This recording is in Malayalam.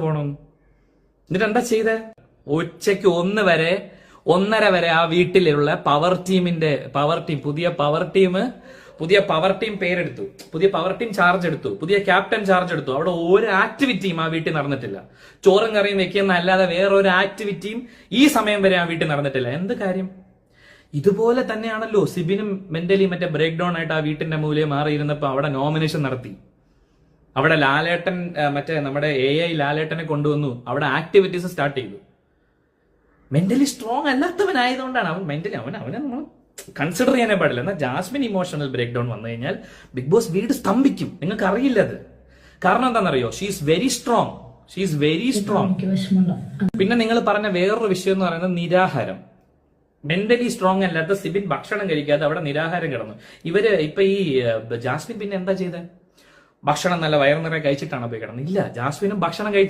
പോണം. എന്നിട്ട് എന്താ ചെയ്തേ? ഉച്ചയ്ക്ക് 1:30 വരെ ആ വീട്ടിലുള്ള പവർ ടീം, പുതിയ പവർ ടീം പേരെടുത്തു, പുതിയ പവർ ടീം ചാർജ് എടുത്തു, പുതിയ ക്യാപ്റ്റൻ ചാർജ് എടുത്തു. അവിടെ ഒരു ആക്ടിവിറ്റിയും ആ വീട്ടിൽ നടന്നിട്ടില്ല. ചോറും കറിയും വെക്കുന്ന അല്ലാതെ വേറൊരു ആക്ടിവിറ്റിയും ഈ സമയം വരെ ആ വീട്ടിൽ നടന്നിട്ടില്ല. എന്ത് കാര്യം? ഇതുപോലെ തന്നെയാണല്ലോ സിബിനും മെന്റലി മറ്റേ ബ്രേക്ക് ഡൗൺ ആയിട്ട് ആ വീട്ടിന്റെ മൂലയെ മാറിയിരുന്നപ്പോ അവിടെ നോമിനേഷൻ നടത്തി. അവിടെ ലാലേട്ടൻ, മറ്റേ നമ്മുടെ AI ലാലേട്ടനെ കൊണ്ടുവന്നു. അവിടെ ആക്ടിവിറ്റീസ് സ്റ്റാർട്ട് ചെയ്തു. മെന്റലി സ്ട്രോങ് അല്ലാത്തവനായതുകൊണ്ടാണ് അവൻ മെന്റലി അവനെ നമ്മൾ കൺസിഡർ ചെയ്യാനേ പാടില്ല. എന്നാൽ ജാസ്മിൻ ഇമോഷണൽ ബ്രേക്ക് ഡൗൺ വന്നു കഴിഞ്ഞാൽ ബിഗ് ബോസ് വീട് സ്തംഭിക്കും. നിങ്ങൾക്ക് അറിയില്ല അത്. കാരണം എന്താണെന്നറിയോ? She's very strong. പിന്നെ നിങ്ങൾ പറഞ്ഞ വേറൊരു വിഷയം എന്ന് പറയുന്നത് നിരാഹാരം. മെന്റലി സ്ട്രോങ് അല്ലാത്ത സിബിൻ ഭക്ഷണം കഴിക്കാതെ അവിടെ നിരാഹാരം കിടന്നു. ഇപ്പൊ ഈ ജാസ്മിൻ പിന്നെ എന്താ ചെയ്തത്? ഭക്ഷണം നല്ല വയറു നിറയെ കഴിച്ചിട്ടാണ് പോയി കിടന്നത്? ഇല്ല, ജാസ്മിനും ഭക്ഷണം കഴിച്ചിട്ട്